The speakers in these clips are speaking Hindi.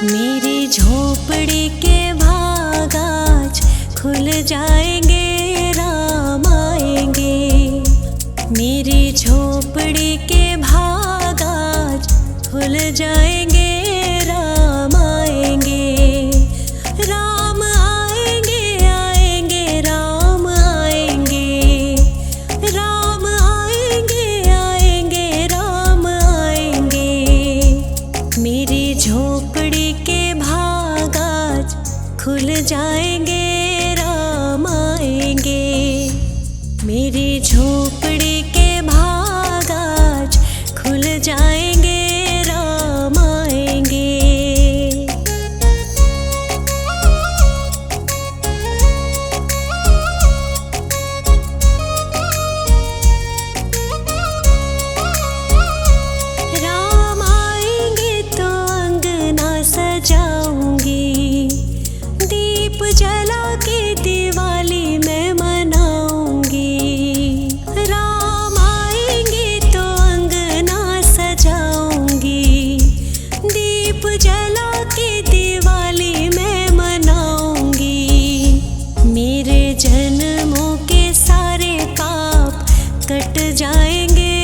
मेरी झोपड़ी के भाग आज खुल जाएंगे, राम आएंगे। मेरी झोपड़ी के भाग आज खुल जाएंगे, राम आएंगे। राम आएंगे, आएंगे, राम आएंगे। राम आएंगे, आएंगे, राम आएंगे। मेरी झोपड़ी के भाग आज खुल जाएंगे, राम आएंगे। मेरी झोपड़ी के भाग आज खुल जाएंगे, राम आएंगे। राम आएंगे तो अंगना सजाऊंगी, दीप जला के दिवाली मैं मनाऊंगी। राम आएंगे तो अंगना सजाऊंगी, दीप जला के दिवाली मैं मनाऊंगी। मेरे जन्मों के सारे पाप कट जाएंगे,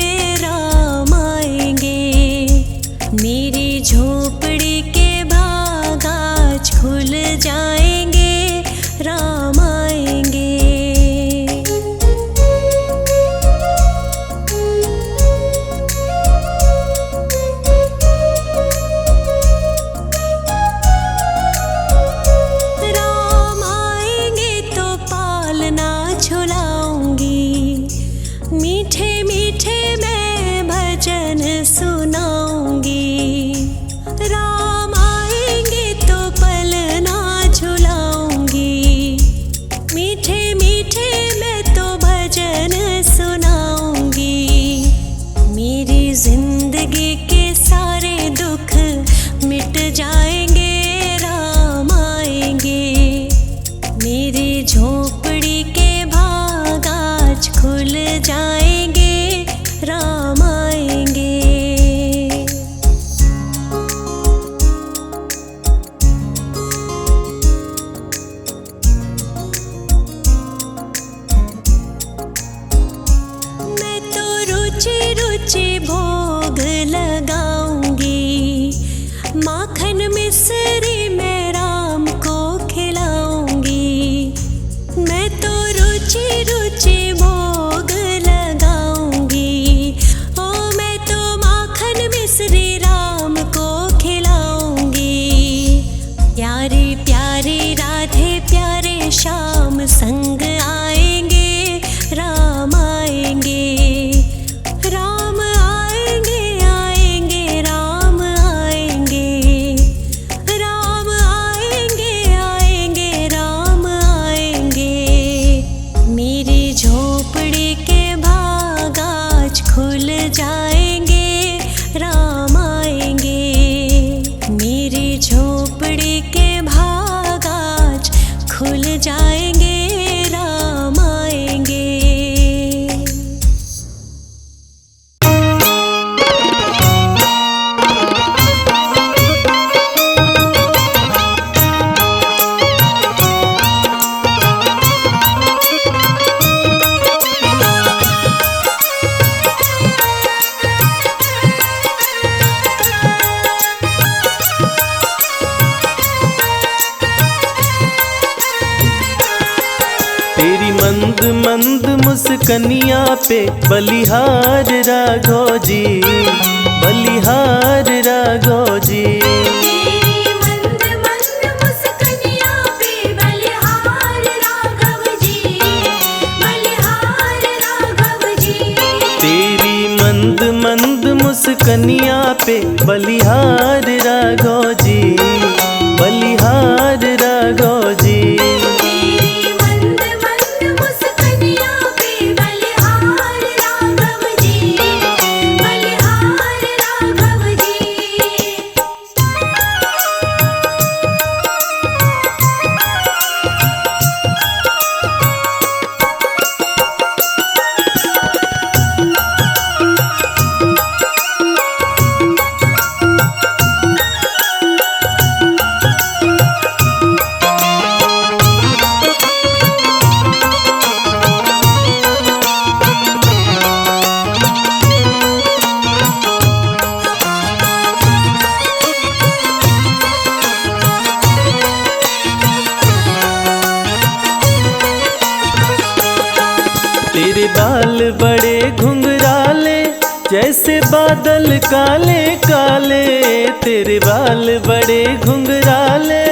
राम आएंगे। मेरी झोपड़ी के भाग आज खुल जाएंगे, राम आएंगे। राम आएंगे तो पालना झुलाऊंगी, मीठे मीठे मैं भजन सुनाऊंगी। राम आएंगे तो पलना झुलाऊंगी, मीठे मीठे मैं तो भजन सुनाऊंगी। मेरी जिंदगी के सारे दुख मिट जाएंगे, राम आएंगे। मेरी झोपड़ी के भाग आज खुल जाएंगे, राम आएंगे। मैं तो रुचि रुचि भोग लगाऊंगी, माखन मिश्री मैं राम को खिलाऊंगी। मैं तो रुचि रुचि भोग लगाऊंगी, ओ मैं तो माखन मिश्री राम को खिलाऊंगी। प्यारी प्यारी राधे प्यारे श्याम संग आएंगे, राम आएंगे। राम आएंगे, आएंगे, राम आएंगे। राम आएंगे, आएंगे, राम आएंगे। मेरी झोपड़ी के भाग आज खुल जाएंगे, राम आएंगे। मेरी झोपड़ी के भाग आज खुल जाएंगे, राम आएंगे। तेरी मंद मंद मुस्कनिया पे बलिहार राघव जी, बलिहार राघव जी। तेरी मंद मंद मुस्कनिया पे बलिहार राघव जी, बलिहार राघव जी। तेरी मंद मंद मुस्कनिया पे बलिहार राघव जी, बलिहार राघव जी। तेरी मंद मंद मुस्कनिया पे बलिहार राघव जी, बलिहार राघव जी। तेरे बाल बड़े घुंघराले जैसे बादल काले काले, तेरे बाल बड़े घुंघराले।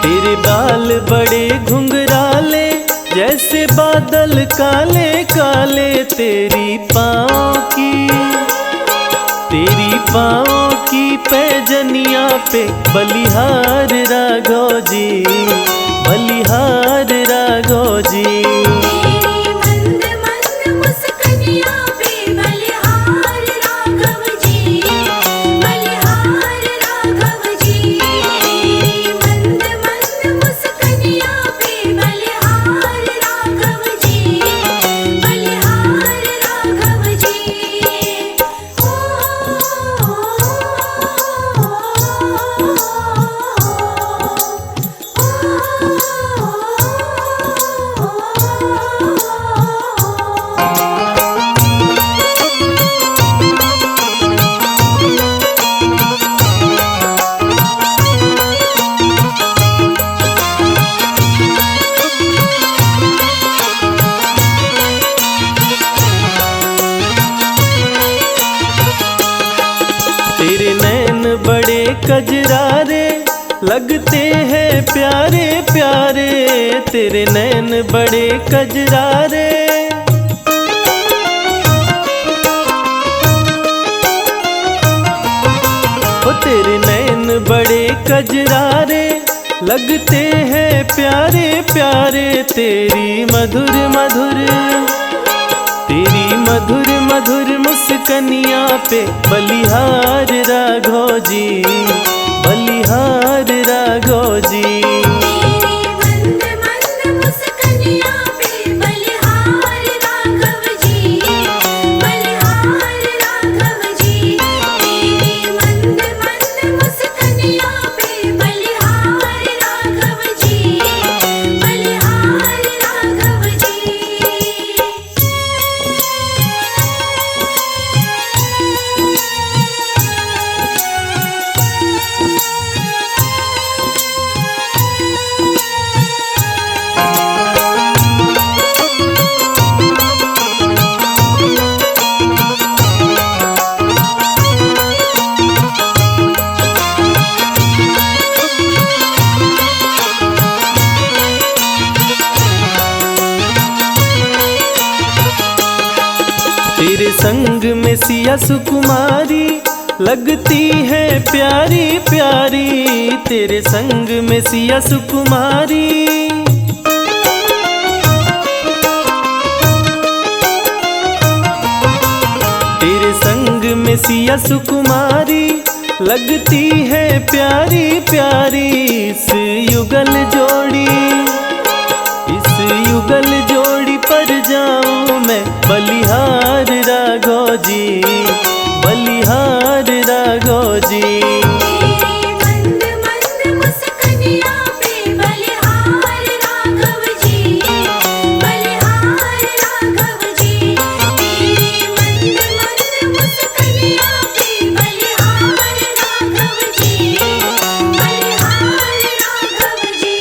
तेरे बाल बड़े घुंघराले जैसे बादल काले काले, तेरी पाँव की पैजनिया पे बलिहार राघव जी, बलिहार राघव जी। तेरी मंद मंद मुस्कानिया पे बलिहार राघव जी, बलिहार राघव जी। तेरी मंद मंद मुस्कानिया पे बलिहार राघव जी, बलिहार राघव जी। तेरे नैन बड़े कजरारे लगते हैं प्यारे प्यारे, तेरे नैन बड़े कजरारे। ओ तेरे नैन बड़े कजरारे लगते हैं प्यारे प्यारे, तेरी मधुर मधुर मुस्कनिया पे बलिहार राघव जी, बलिहार राघव जी। तेरी मंद मंद मुस्कानिया पे बलिहार राघव जी, बलिहार राघव जी। तेरी मंद मंद मुस्कानिया पे बलिहार राघव जी, बलिहार राघव जी। तेरे संग में सिया सुकुमारी लगती है प्यारी प्यारी, तेरे संग में सिया सुकुमारी। तेरे संग में सिया सुकुमारी लगती है प्यारी प्यारी, इस युगल जोड़ी पर जाऊं मैं बलिहार राघव जी, बलिहार राघव जी। तेरी मंद मंद मुस्कानिया पे बलिहार राघव जी, बलिहार राघव जी। तेरी मंद मंद मुस्कानिया पे बलिहार राघव जी, बलिहार राघव जी।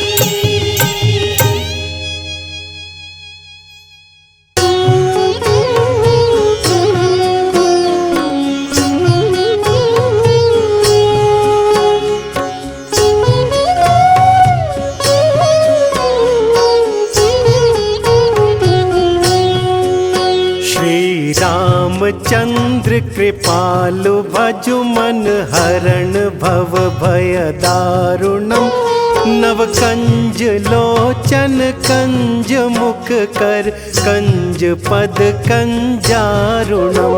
श्री रामचंद्र कृपालु भजु मन हरण भव भय दारुणम, नव कंज लोचन कंज मुख कर कंज पद कंजारुणम।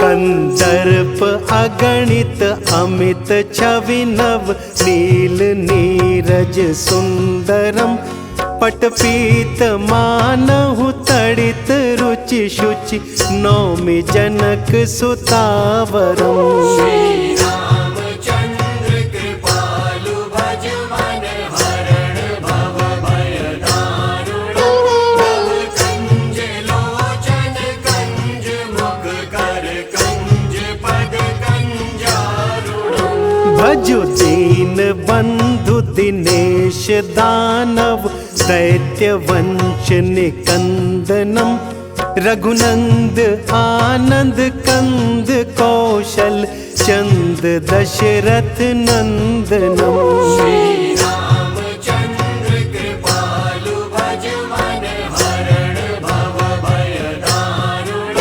कंदर्प अगणित अमित छवि नव नील नीरज सुंदरम, पटपीत मानहु तड़ित रुचि शुचि नौमि जनक सुतावरम। मंजु दीन बंधु दिनेश दानव दैत्य वंश निकंदनम रघुनंद आनंद कंद कौशल चंद दशरथ नंदनम। रामचंद्र कृपालु भज मन हरण भव भय दारुण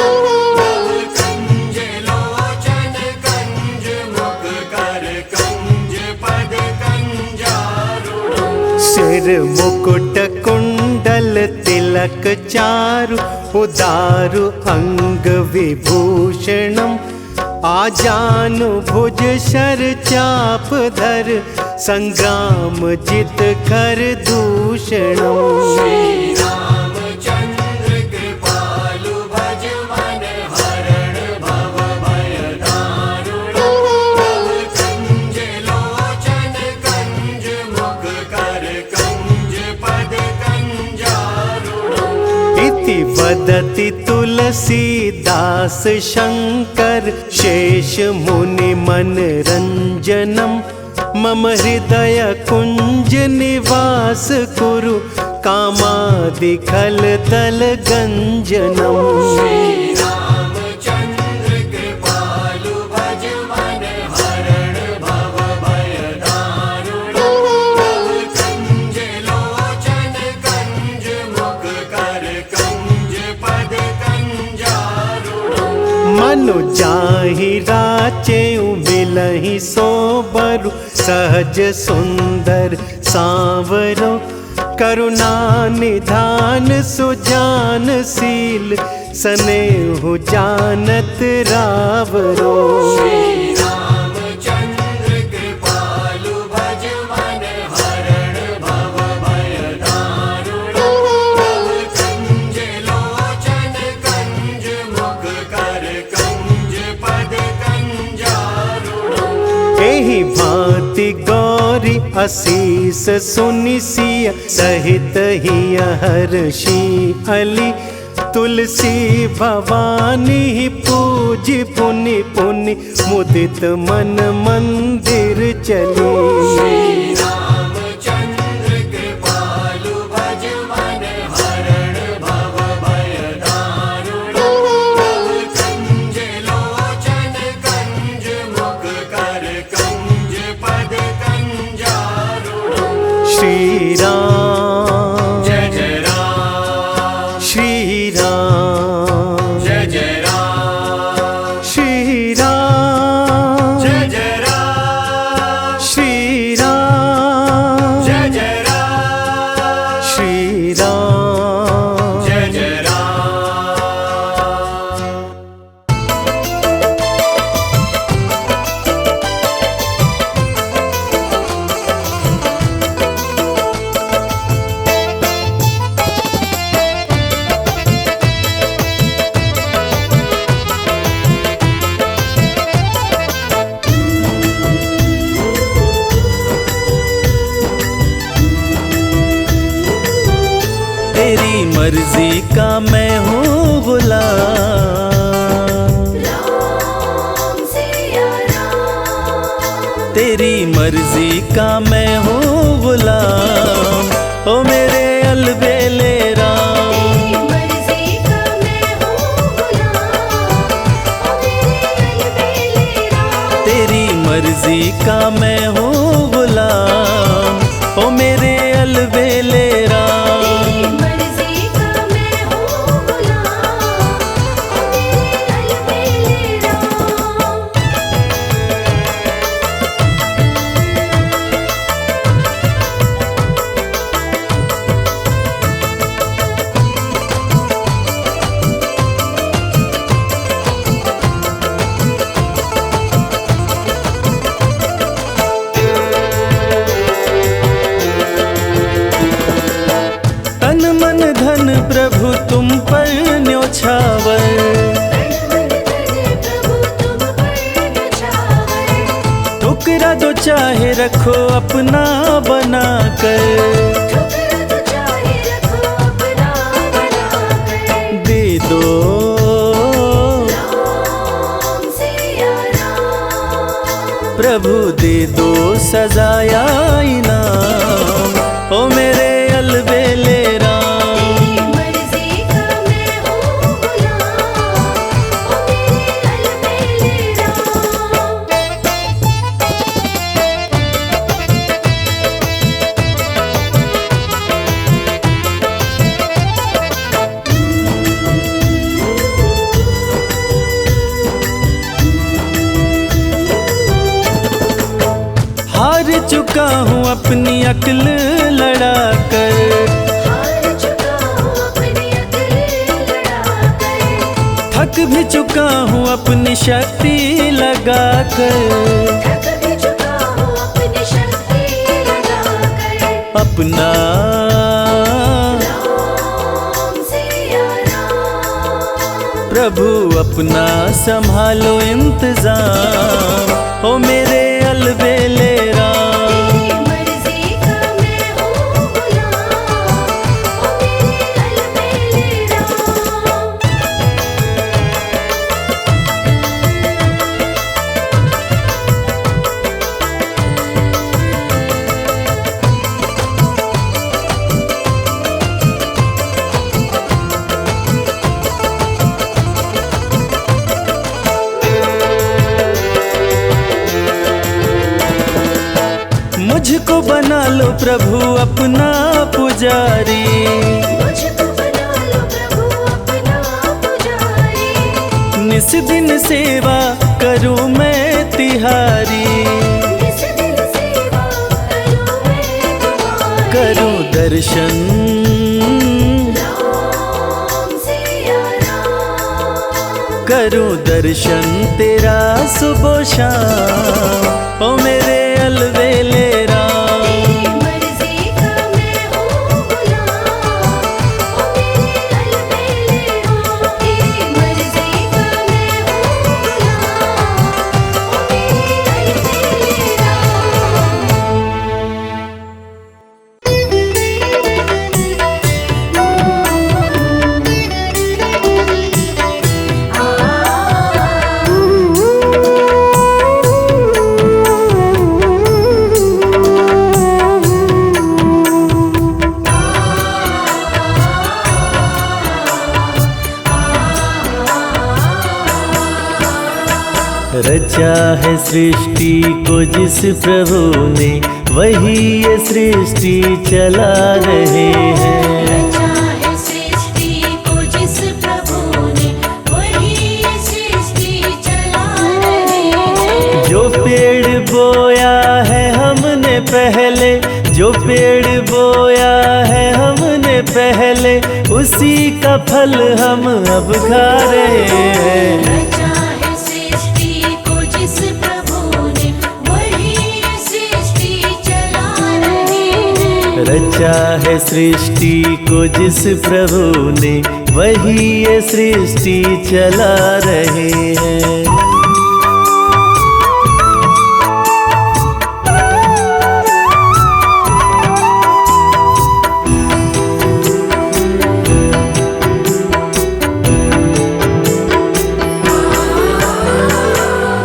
कंज लोचन कंज मुख कर कंज पद कंजारुण। सिर मुकुट कुंडल तिलक चारु उदारु अंग विभूषणम आजानु भुज शर चाप धर संग्राम जित कर दूषणम। रामचंद्र कृपालु भज मन हरण भव भय दारुण कंज लोचन कंज मुख कर कंज पद कंजारुण। इति वदति तुलसीदास शंकर शेष मुनि मनरंजनम मम हृदय कुंज निवास कुरु कामादि खल तल गंजनम। रामचंद्र कृपालु भज मन हरण भव भय दारुण कंज लोचन कंज मुख कर कंज पद कंजारुण। मनु जाहि राचेउ मिलहि सोबरु सहज सुंदर सांवरो करुणा निधान सुजान शील स्नेहु जानत रावरो। रामचंद्र कृपालु भज मन हरण भव भय दारुण कंज लोचन कंज मुख कर कंज पद कंजारुण। एहि भांति गौरी असीस सुनि सिय सहित हिय हर्षि अली तुलसी भवानी पूज पुनि पुनि मुदित मन मंदिर चली। रामचंद्र कृपालु भज मन हरण भव भय दारुण कंज लोचन कंज मुख कर कंज पद कंजारुण। श्री राम जय जय राम श्री राम जय जय राम श्री राम जय जय राम श्री राम जय जय राम श्री राम जय जय राम। तेरी मर्जी का मैं हूँ गुलाम राम सिया राम तेरी मर्जी का मैं हूँ गुलाम ओ मेरे अलबेले राम तेरी मर्जी का मैं हूँ गुलाम ओ मेरे अलबेले राम। तेरी मर्जी का मैं हूँ गुलाम ओ मेरे अलबेले राम तेरी मर्जी का मैं हूँ गुलाम ओ मेरे अलबेले राम। तन मन धन प्रभु तुम पर न्योछावर प्रभु तुम पर न्योछावर। ठुकरा दो चाहे रखो अपना बना कर ठुकरा तो चाहे रखो अपना बना कर। दे दो राम सिया राम प्रभु दे दो सजाया इनाम, ओ मेरे अलबेले राम। तेरी मर्जी का मैं हूँ गुलाम, ओ मेरे अलबेले राम। हार चुका हूँ अपनी अक्ल लड़ाकर, हार चुका हूँ अपनी अक्ल लड़ाकर, थक भी चुका हूँ अपनी शक्ति लगाकर। थक भी चुका हूँ अपनी शक्ति लगाकर। अपना राम सिया राम, प्रभु अपना संभालो इंतजाम, ओ मेरे अलबेले राम। तेरी मर्जी का मैं हूँ गुलाम, ओ मेरे अलबेले राम। मुझको बना लो प्रभु अपना पुजारी, मुझको बना लो प्रभु अपना पुजारी। निस दिन सेवा करूं मैं तिहारी। निस दिन सेवा करूं मैं तुम्हारी। करूं दर्शन राम सिया राम, करूं दर्शन तेरा सुबह शाम, ओ मेरे अलबेले राम। तेरी मर्जी का मैं हूँ गुलाम, ओ मेरे अलबेले राम। तेरी मर्जी का मैं हूँ गुलाम, ओ मेरे अलबेले रचा है सृष्टि को जिस प्रभु ने, वही ये सृष्टि चला रहे हैं। रचा है सृष्टि को जिस प्रभु ने, वही ये सृष्टि चला रहे हैं। जो पेड़ बोया है हमने पहले, जो पेड़ बोया है हमने पहले, उसी का फल हम अब खा रहे हैं। रचा है सृष्टि को जिस प्रभु ने, वही ये सृष्टि चला रहे हैं। रचा है सृष्टि को जिस प्रभु ने, वही ये सृष्टि चला रहे हैं।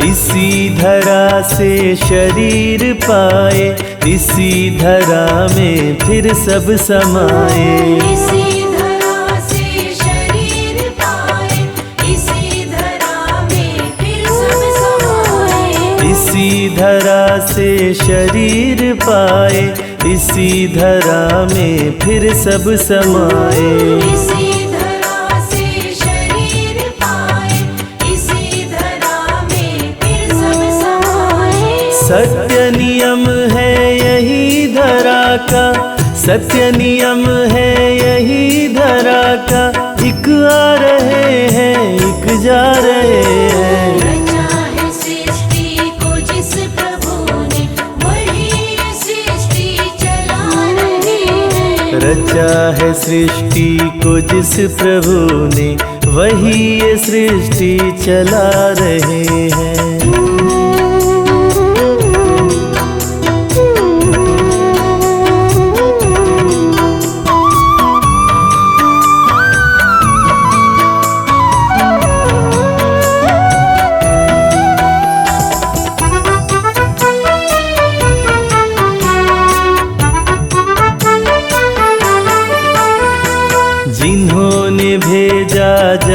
इसी धरा से शरीर पाए, इसी धरा में फिर सब समाए। इसी धरा से शरीर पाए, इसी धरा में फिर सब समाए। इसी धरा से शरीर पाए, इसी धरा में फिर सब समाए। इसी धरा से शरीर पाए, इसी धरा में फिर सब समाए। सत्य नियम है यही धरा का, सत्य नियम है यही धरा का। एक आ रहे हैं, एक जा रहे हैं। रचा है सृष्टि को जिस प्रभु ने, वही ये सृष्टि चला रहे हैं। रचा है सृष्टि को जिस प्रभु ने, वही ये सृष्टि चला रहे हैं।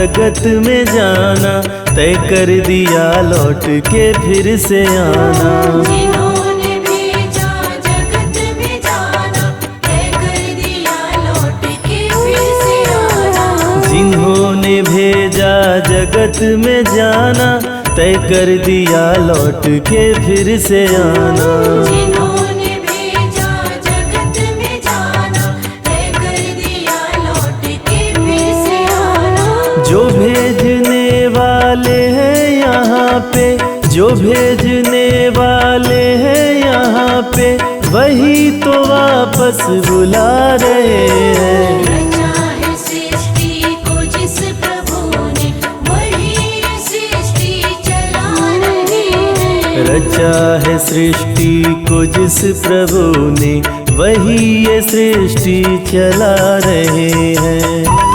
जगत में जाना, तय कर दिया लौट के फिर से आना। जिन्होंने भेजा जगत में जाना, तय कर दिया लौट के फिर से आना। जिन्होंने भेजा जगत में जाना, तय कर दिया लौट के फिर से आना। जिन्होंने भेजा जगत में जाना, तय कर दिया लौट के फिर से आना। जो भेजने वाले हैं यहाँ पे, जो भेजने वाले हैं यहाँ पे, वही तो वापस बुला रहे हैं। रचा है सृष्टि को जिस प्रभु ने, वही सृष्टि चला रहे हैं। रचा है सृष्टि को जिस प्रभु ने, वही ये सृष्टि चला रहे हैं।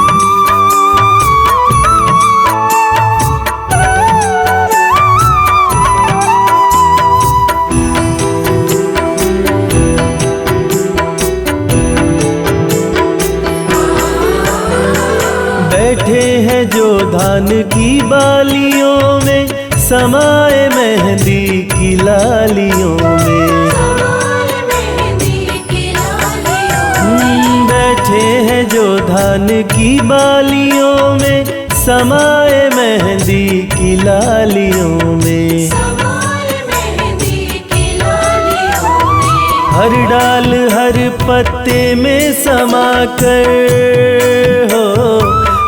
बैठे हैं जो धान की बालियों में, समाए मेहंदी की लालियों में। समाए मेहंदी की लालियों। बैठे हैं जो धान की बालियों में, समाए मेहंदी की लालियों में। समाए मेहंदी की लालियों में। हर डाल हर पत्ते में समा कर हो,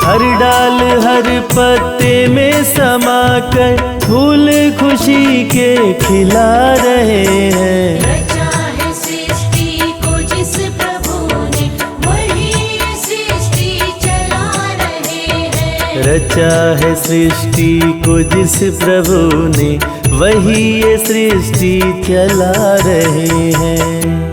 हर डाल हर पत्ते में समा कर, फूल खुशी के खिला रहे हैं। रचा है सृष्टि को जिस प्रभु ने, वही सृष्टि चला रहे हैं। रचा है सृष्टि को जिस प्रभु ने, वही ये सृष्टि चला रहे हैं।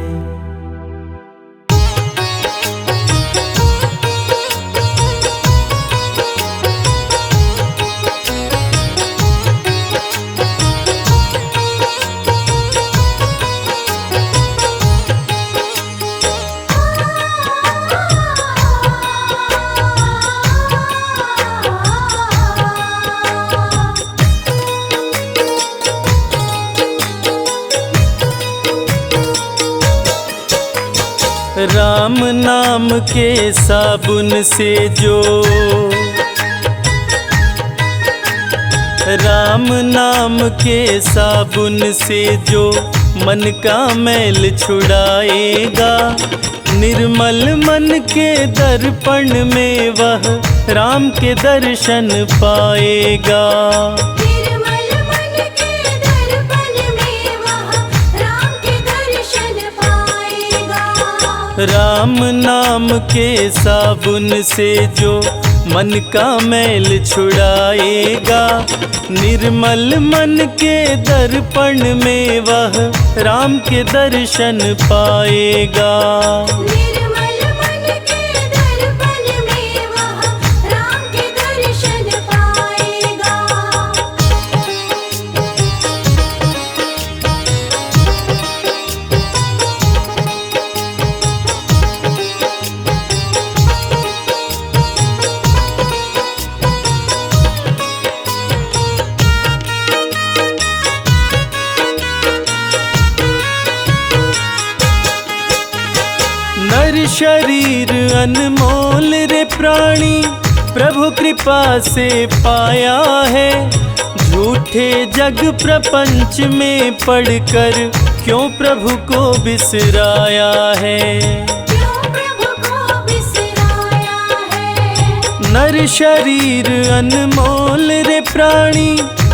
राम नाम के साबुन से जो, राम नाम के साबुन से जो मन का मैल छुड़ाएगा, निर्मल मन के दर्पण में वह राम के दर्शन पाएगा। निर्मल मन के दर्पण में वह राम के दर्शन पाएगा। राम नाम के साबुन से जो मन का मैल छुड़ाएगा, निर्मल मन के दर्पण में वह राम के दर्शन पाएगा। निर्मल मन के दर्पण में वह राम के दर्शन पाएगा। नर शरीर अनमोल रे प्राणी, प्रभु कृपा से पाया है। झूठे जग प्रपंच में पड़कर क्यों प्रभु को बिसराया है। क्यों प्रभु को बिसराया है। नर शरीर अनमोल रे प्राणी,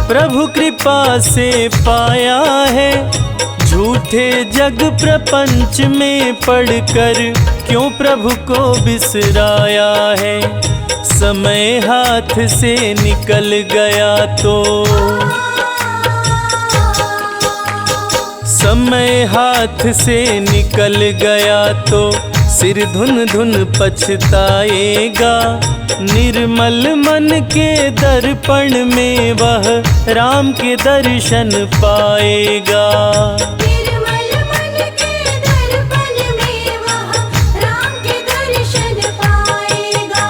प्रभु कृपा से पाया है। झूठे जग प्रपंच में पड़कर क्यों प्रभु को बिसराया है। समय हाथ से निकल गया तो, समय हाथ से निकल गया तो सिर धुन धुन पछताएगा। निर्मल मन के दर्पण में वह राम के दर्शन पाएगा। निर्मल मन के दर्पण में वह राम के दर्शन पाएगा।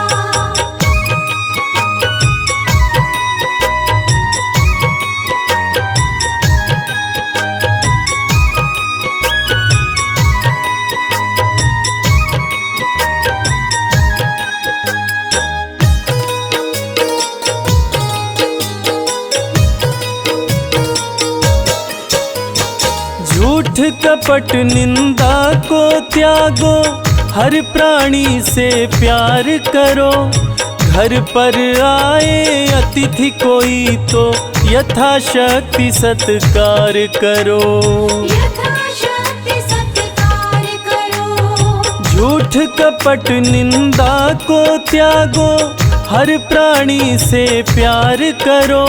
झूठ कपट निंदा को त्यागो, हर प्राणी से प्यार करो। घर पर आए अतिथि कोई तो यथाशक्ति सत्कार करो। यथाशक्ति सत्कार करो। झूठ कपट निंदा को त्यागो, हर प्राणी से प्यार करो।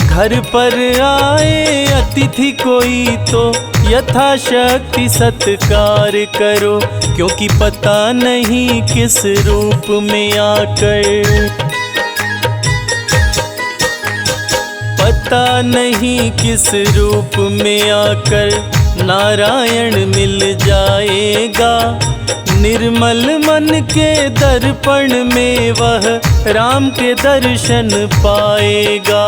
घर पर आए अतिथि कोई तो यथाशक्ति सत्कार करो। क्योंकि पता नहीं किस रूप में आकर, पता नहीं किस रूप में आकर नारायण मिल जाएगा। निर्मल मन के दर्पण में वह राम के दर्शन पाएगा।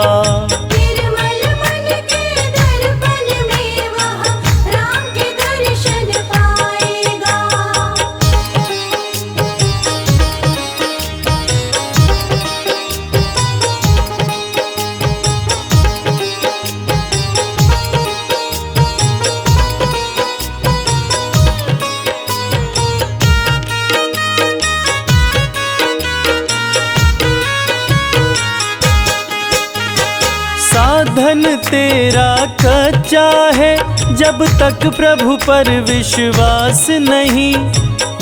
निर्मल मन के दर्पण में वह राम के दर्शन पाएगा। साधन तेरा कच्चा है, जब तक प्रभु पर विश्वास नहीं।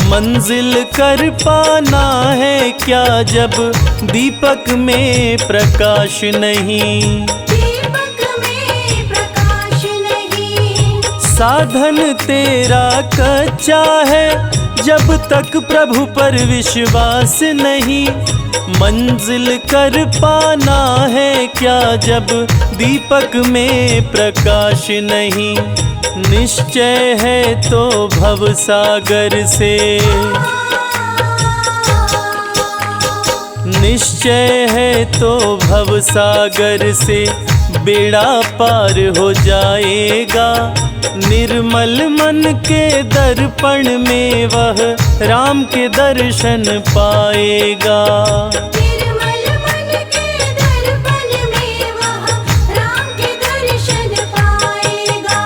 मंजिल कर पाना है क्या, जब दीपक में प्रकाश नहीं। दीपक में प्रकाश नहीं। साधन तेरा कच्चा है, जब तक प्रभु पर विश्वास नहीं। मंजिल कर पाना है क्या, जब दीपक में प्रकाश नहीं। निश्चय है तो भव सागर से, निश्चय है तो भव सागर से बेड़ा पार हो जाएगा। निर्मल मन के दर्पण में वह राम के दर्शन पाएगा। निर्मल मन के दर्पण में वह राम के दर्शन पाएगा।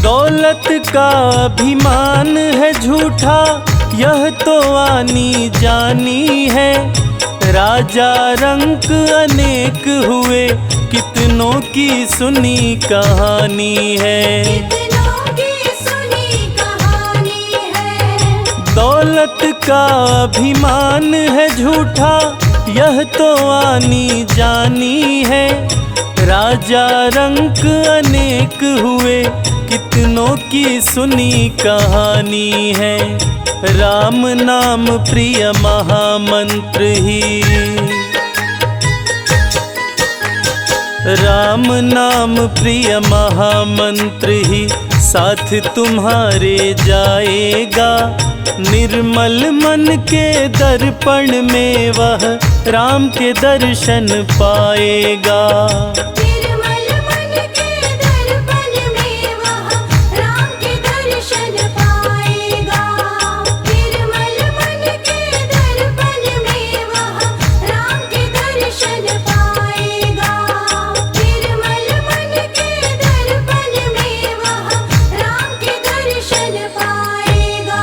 दौलत का अभिमान है झूठा, यह तो आनी जानी है। राजा रंक अनेक हुए, कितनों की सुनी कहानी है। कितनों की सुनी कहानी है। दौलत का अभिमान है झूठा, यह तो आनी जानी है। राजा रंक अनेक हुए, कितनों की सुनी कहानी है। राम नाम प्रिय महामंत्र ही, राम नाम प्रिय महामंत्र ही साथ तुम्हारे जाएगा। निर्मल मन के दर्पण में वह राम के दर्शन पाएगा। निर्मल मन के दर्पण में वह राम के दर्शन पाएगा। निर्मल मन के दर्पण में वह राम के दर्शन पाएगा। निर्मल मन के दर्पण में वह राम के दर्शन पाएगा।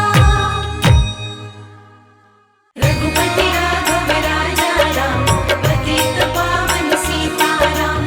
रघुपति राघव राजा राम, पतित पावन सीताराम।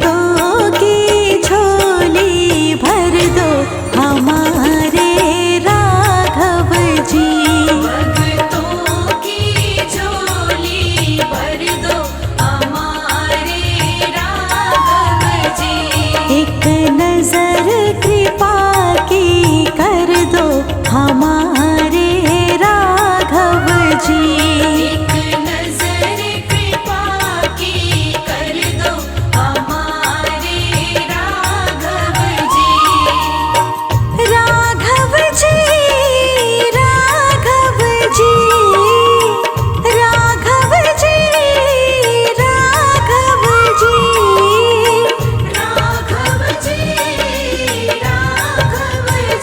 भक्तों की झोली भर दो हमारे राघव जी। भक्तों की झोली भर दो हमारे राघव जी। एक नजर कृपा की कर दो हमारे राघव जी। एक नजर कृपा की कर दो हमारे राघव जी। राघव जी, राघव जी, राघव जी, राघव जी, राघव जी, राघव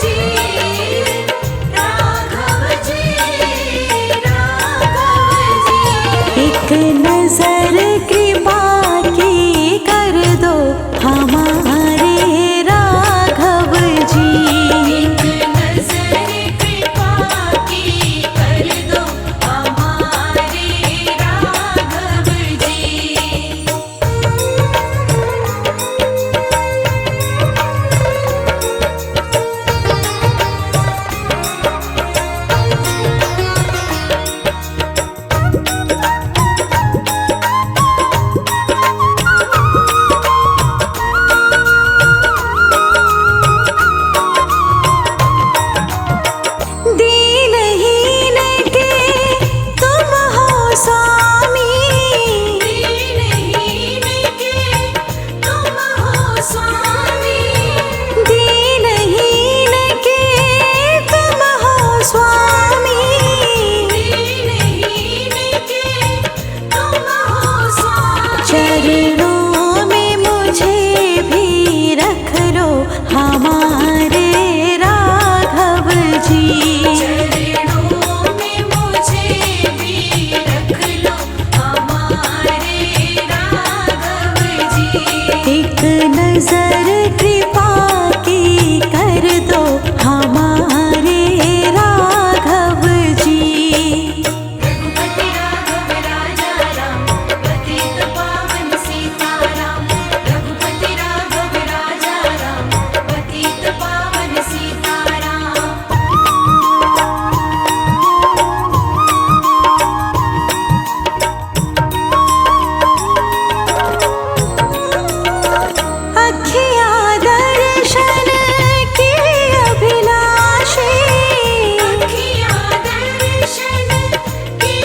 जी, राघव जी, राघव जी। एक नजर कृपा की कर दो हमारे राघव जी। एक नजर कृपा की कर दो हमारे राघव जी। दीनहीन के तुम हो स्वामी। दीनहीन के तुम हो स्वामी। दीनहीन के तुम हो स्वामी। दीनहीन के तुम हो स्वामी। चरणों में मुझे भी रख लो हमारे राघव जी। चरणों में मुझे भी रख लो हमारे राघव जी। एक नजर कृपा की कर दो हमारे राघव जी। रघुपति राघव राजा राम पतित पावन सीताराम। रघुपति राघव राजा राम पतित पावन सीताराम। अखियाँ दर्शन की अभिलाषी। अखियाँ दर्शन की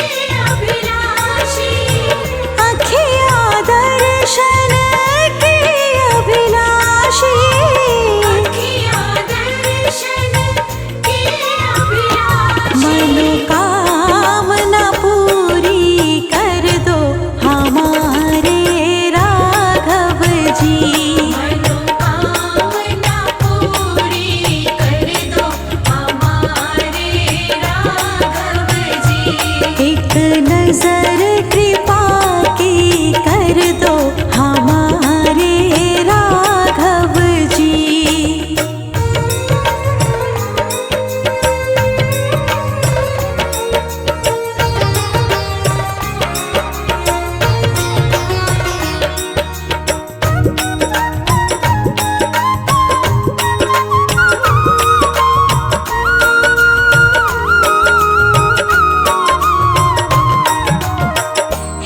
अभिलाषी। अखियाँ दर्शन की अभिलाषी। अखियाँ दर्शन की अभिलाषी। मनोकामना पूरी कर दो हमारे राघव जी। मनोकामना पूरी कर दो हमारे राघव जी। एक नजर कृपा की कर दो हमारे राघव जी।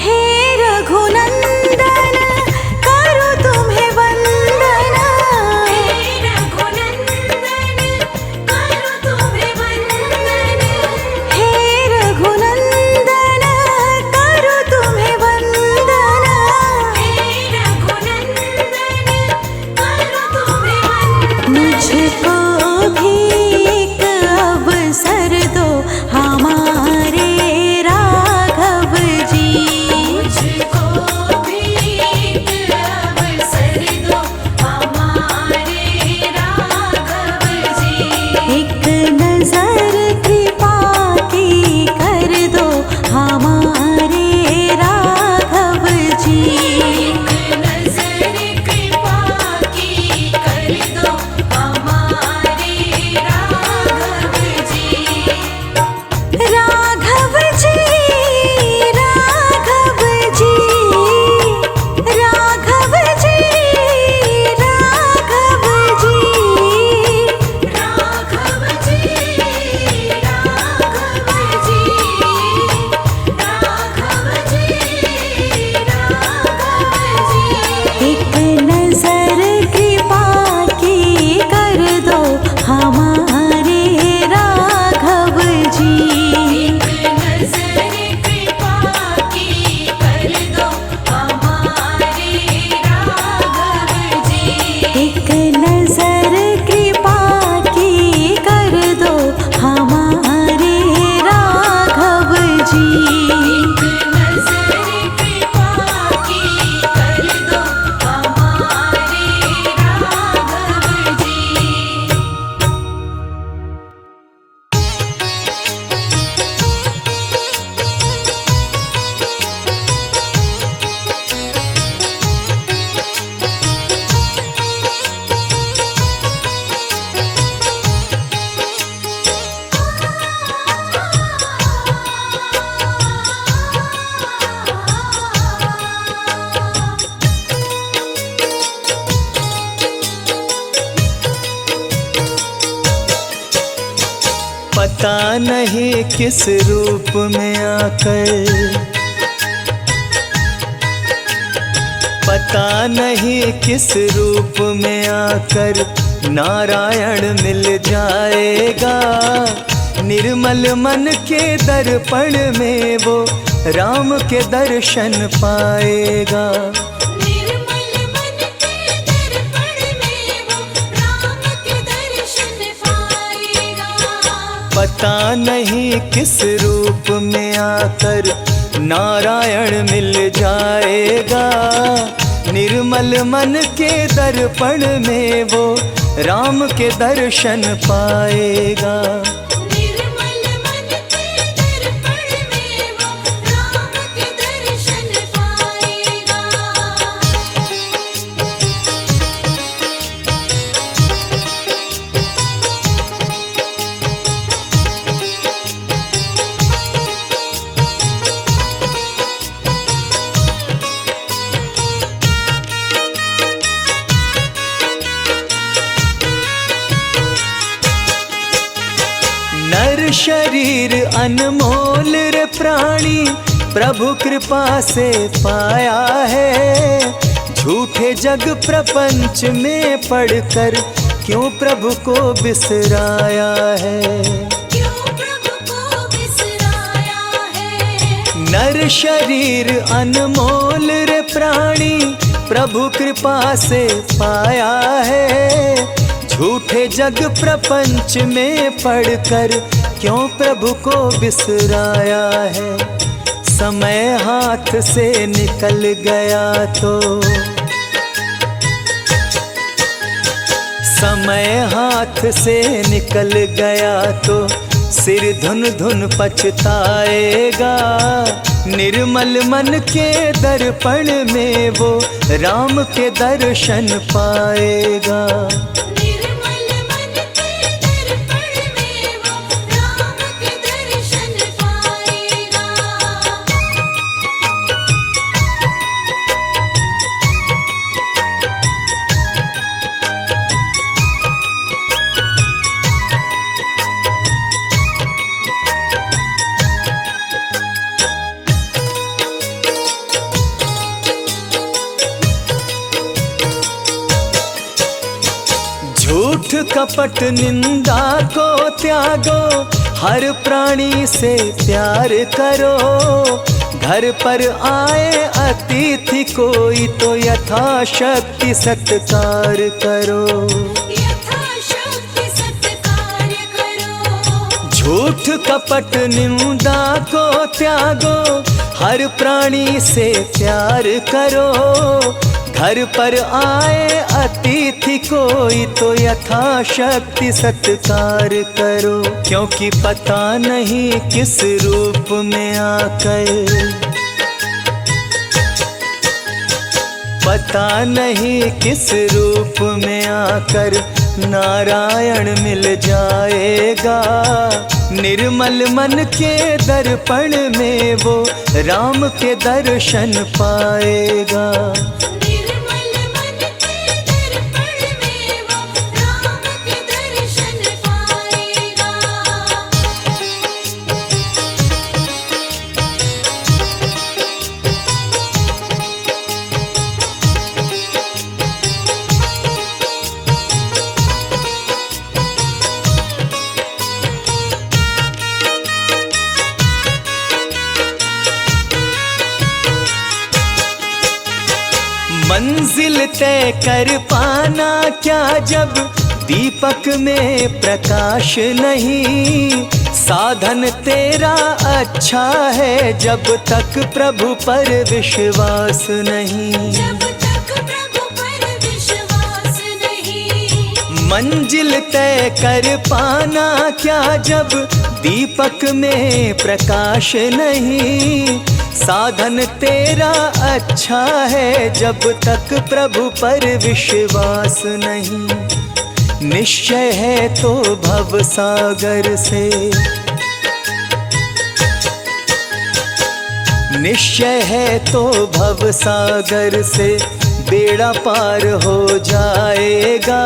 हे रघुनंदन करो तुम्हें वंदन। हे रघुनंदन करो तुम्हें वंदन। हे रघुनंदन करो तुम्हें वंदन। हे रघुनंदन करो तुम्हें वंदन। मुझको भी एक अवसर दो हमारे राघव जी। मुझको भी एक अवसर दो हमारे राघव जी। एक नजर कृपा की कर दो हमारे राघव जी। एक नजर कृपा की कर दो हमारे पता नहीं किस रूप में आकर, पता नहीं किस रूप में आकर नारायण मिल जाएगा। निर्मल मन के दर्पण में वो राम के दर्शन पाएगा। निर्मल मन के दर्पण में वो राम के दर्शन पाएगा। पता नहीं किस रूप में आकर नारायण मिल जाएगा। निर्मल मन के दर्पण में वो राम के दर्शन पाएगा। निर्मल मन के दर्पण में वो राम के दर्शन पाएगा। नर शरीर अनमोल रे प्राणी प्रभु कृपा से पाया है। झूठे जग प्रपंच में पड़कर क्यों प्रभु को बिसराया है। क्यों प्रभु को बिसराया है। नर शरीर अनमोल रे प्राणी प्रभु कृपा से पाया है। झूठे जग प्रपंच में पड़कर क्यों प्रभु को बिसराया है। समय हाथ से निकल गया तो, समय हाथ से निकल गया तो सिर धुन धुन पछताएगा। निर्मल मन के दर्पण में वो राम के दर्शन पाएगा। निर्मल मन के दर्पण में वो राम के दर्शन पाएगा। झूठ कपट निंदा को त्यागो, हर प्राणी से प्यार करो। घर पर आए अतिथि कोई तो यथाशक्ति सत्कार करो। यथाशक्ति सत्कार करो। झूठ कपट निंदा को त्यागो, हर प्राणी से प्यार करो। घर पर आए अतिथि कोई तो यथाशक्ति सत्कार करो। क्योंकि पता नहीं किस रूप में आकर, पता नहीं किस रूप में आकर नारायण मिल जाएगा। निर्मल मन के दर्पण में वो राम के दर्शन पाएगा। निर्मल मन के दर्पण में वो राम के दर्शन पाएगा। मंजिल तय कर पाना क्या जब दीपक में प्रकाश नहीं। साधन तेरा अच्छा है जब तक प्रभु पर विश्वास नहीं। जब तक प्रभु पर विश्वास नहीं। मंजिल तय कर पाना क्या जब दीपक में प्रकाश नहीं। साधन तेरा अच्छा है जब तक प्रभु पर विश्वास नहीं। निश्चय है तो भव सागर से, निश्चय है तो भव सागर से बेड़ा पार हो जाएगा।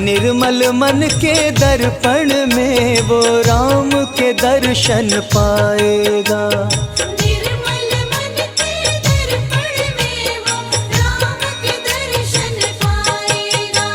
निर्मल मन के दर्पण में वो राम के दर्शन पाएगा। निर्मल मन के दर्पण में वो राम के दर्शन पाएगा।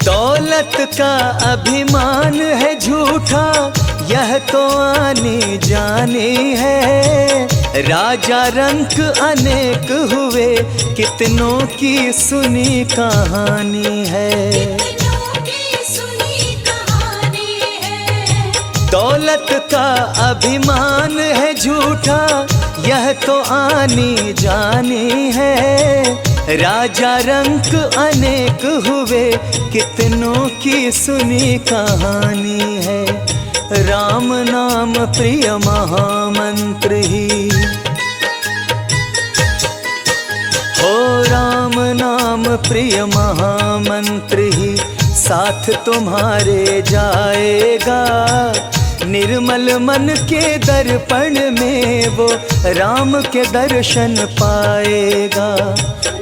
दौलत का अभिमान है झूठा, यह तो आने जाने है। राजा रंक अनेक हुए, कितनों की सुनी कहानी है। कितनों की सुनी कहानी है। दौलत का अभिमान है झूठा, यह तो आनी जानी है। राजा रंक अनेक हुए, कितनों की सुनी कहानी है। राम नाम प्रिय महामंत्र ही, हो राम नाम प्रिय महामंत्र ही साथ तुम्हारे जाएगा। निर्मल मन के दर्पण में वो राम के दर्शन पाएगा।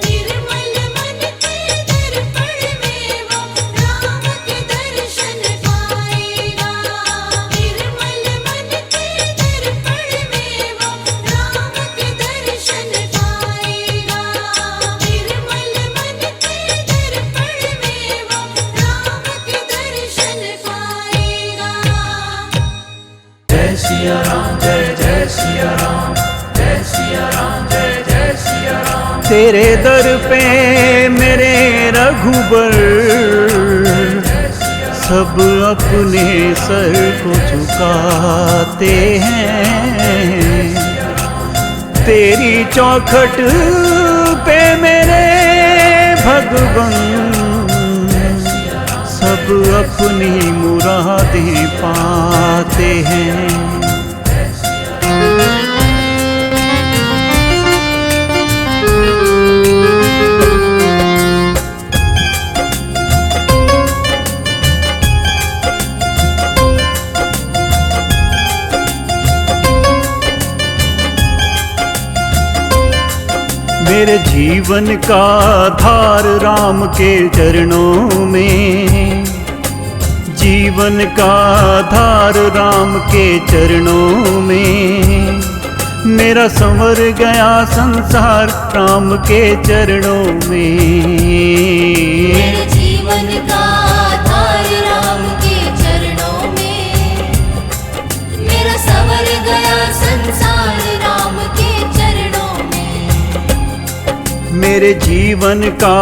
निर्मल मन के दर्पण में वो राम के दर्शन पाएगा। निर्मल मन के दर्पण में वो राम के दर्शन पाएगा। निर्मल मन के दर्पण में वो राम के दर्शन पाएगा। जय सिया राम, जय जय सिया राम, जय सिया राम, जय जय सिया राम। तेरे दर पे मेरे रघुबर सब अपने सर को झुकाते हैं। तेरी चौखट पे मेरे भगवन सब अपनी मुरादें पाते हैं। मेरे जीवन का धार राम के चरणों में, जीवन का धार राम के चरणों में। मेरा संवर गया संसार राम के चरणों में। मेरे जीवन का आधार राम के चरणों में। मेरा संवर गया संसार राम के चरणों में। मेरे जीवन का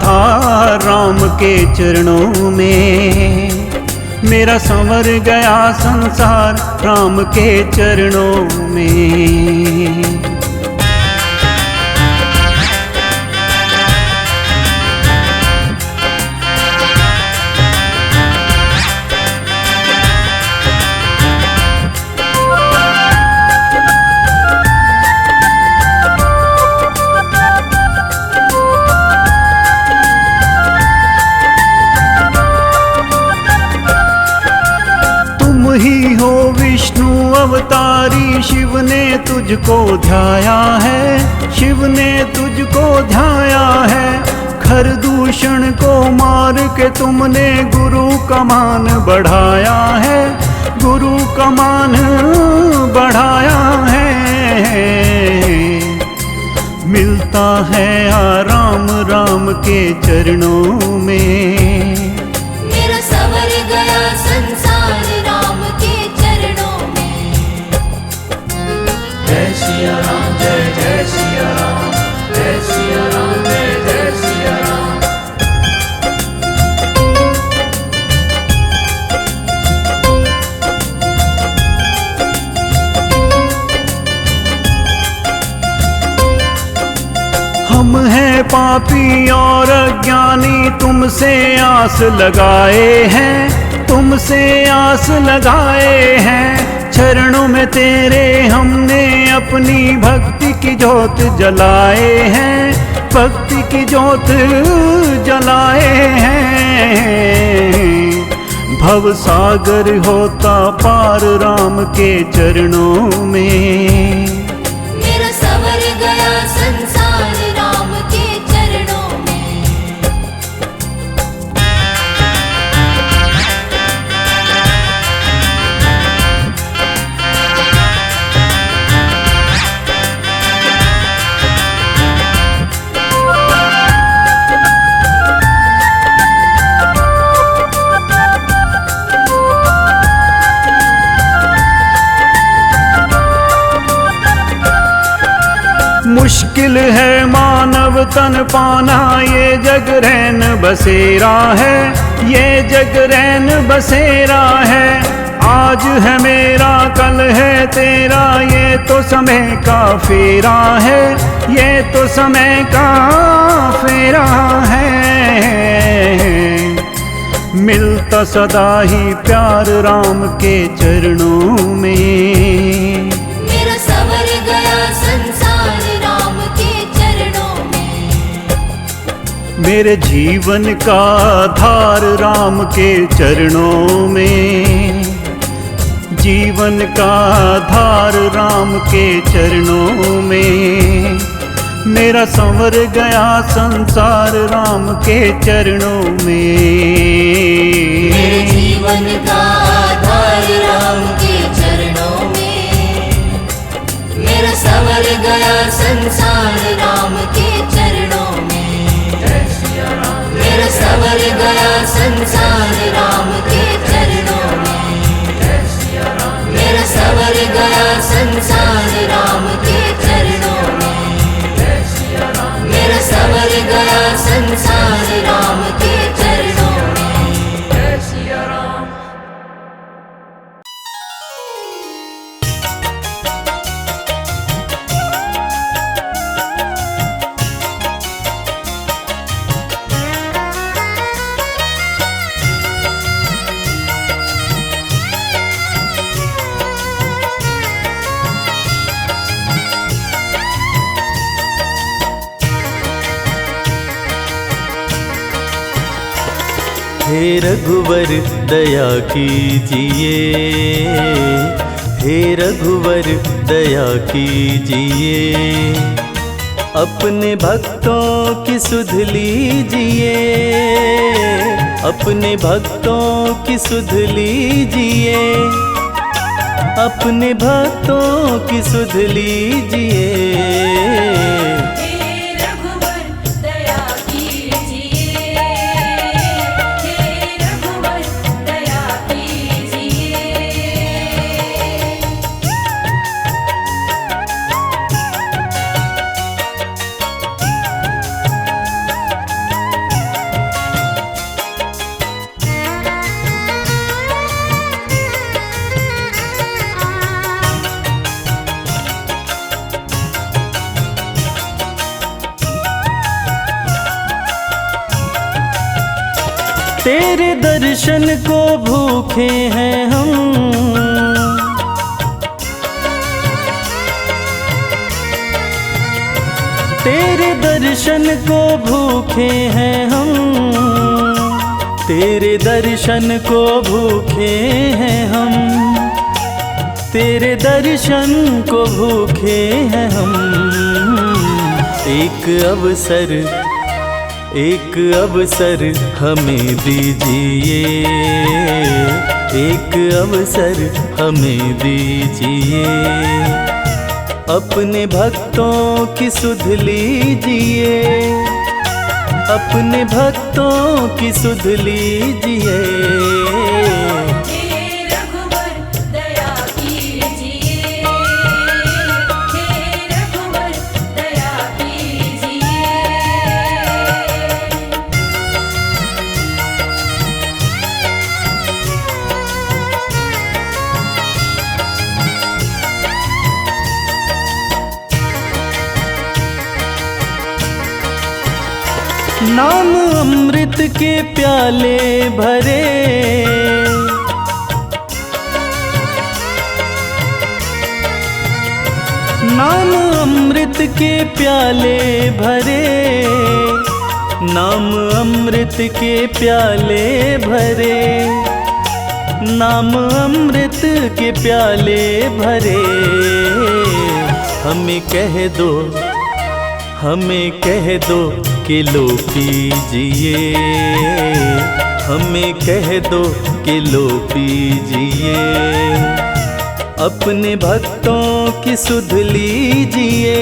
धार राम के चरणों में। मेरा संवर गया संसार राम के चरणों में। ही हो विष्णु अवतारी, शिव ने तुझको ध्याया है, शिव ने तुझको ध्याया है। खर दूषण को मार के तुमने गुरु का मान बढ़ाया है, गुरु का मान बढ़ाया है। मिलता है आराम राम के चरणों में। मेरा संवर गया संसार राम के चरणों में। जय सिया राम, जय जय सिया राम, जय सिया राम, जय जय सिया राम। हम हैं पापी और अज्ञानी, तुमसे आस लगाए हैं, तुमसे आस लगाए हैं। चरणों में तेरे हमने अपनी भक्ति की ज्योत जलाए हैं, भक्ति की ज्योत जलाए हैं। भव सागर होता पार राम के चरणों में, मेरा सवर गया संसार राम के चरणों में। मुश्किल है मानव तन पाना, ये जग रैन बसेरा है, ये जग रैन बसेरा है। आज है मेरा कल है तेरा, ये तो समय का फेरा है, ये तो समय का फेरा है। मिलता सदा ही प्यार राम के चरणों में, मेरा सवर गया संसार राम के चरणों में। मेरे जीवन का आधार राम के चरणों में, जीवन का आधार राम के चरणों में। मेरा संवर गया संसार राम के चरणों में। मेरे जीवन का आधार राम के चरणों में, मेरा सवर गया संसार राम के चरणों में। मेरा सवर गया संसार राम के चरणों में, मेरा सवर गया संसार राम के चरणों में। मेरा सवर गया संसार राम के चरणों में। जय सिया राम। हे रघुवर दया कीजिए, हे रघुवर दया कीजिए। अपने भक्तों की सुध लीजिए, अपने भक्तों की सुध लीजिए, अपने भक्तों की सुध लीजिए। तेरे दर्शन को भूखे हैं हम, तेरे दर्शन को भूखे हैं हम, तेरे दर्शन को भूखे हैं हम, तेरे दर्शन को भूखे हैं हम। एक अवसर, एक अवसर हमें दीजिए, एक अवसर हमें दीजिए। अपने भक्तों की सुध लीजिए, अपने भक्तों की सुध लीजिए। नाम अमृत के प्याले भरे, नाम अमृत के प्याले भरे, नाम अमृत के प्याले भरे, नाम अमृत के प्याले भरे। हमें कह दो, हमें कह दो कि लो पीजिए, हमें कह दो कि लो पीजिए। अपने भक्तों की सुध लीजिए,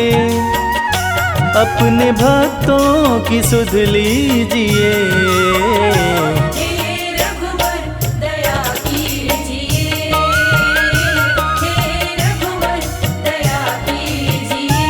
अपने भक्तों की सुध लीजिए। हे रघुवर दया कीजिए, हे रघुवर दया कीजिए।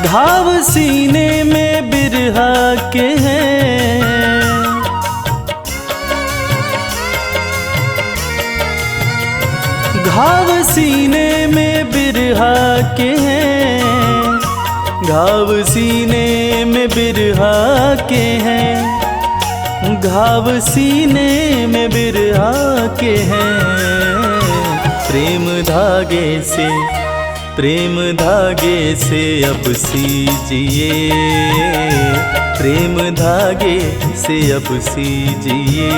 घाव सीने में बिरहा के हैं, घाव सीने में बिरहा के हैं, घाव सीने में बिरहा के हैं, घाव सीने में बिरहा के हैं। प्रेम धागे से, प्रेम धागे से अब सीजिए, प्रेम धागे से अब सीजिए।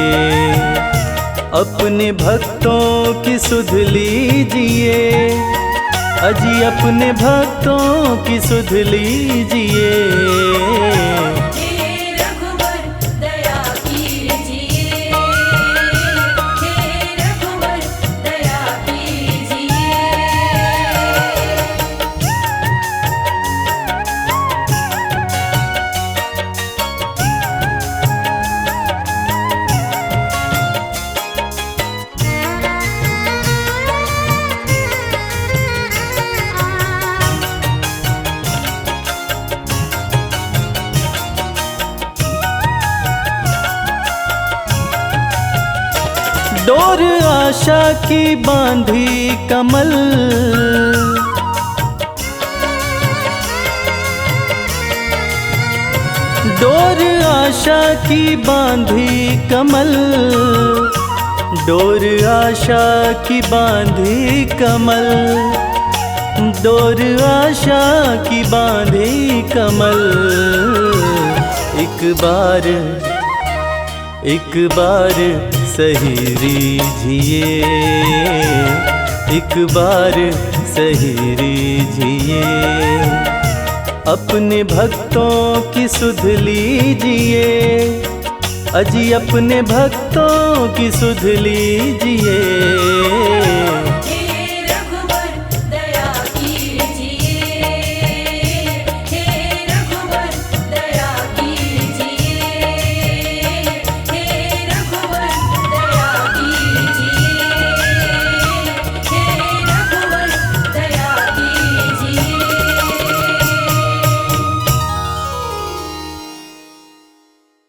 अपने भक्तों की सुध लीजिए, अजी अपने भक्तों की सुध लीजिए। हे रघुवर दया कीजिए, हे रघुवर दया कीजिए। डोर आशा की बांधी कमल, डोर आशा की बांधी कमल, डोर आशा की बांधी कमल, डोर आशा की बांधी कमल। एक बार सही रीझिए, एक बार सही रीझिए। अपने भक्तों की सुध लीजिए, अजी अपने भक्तों की सुध लीजिए।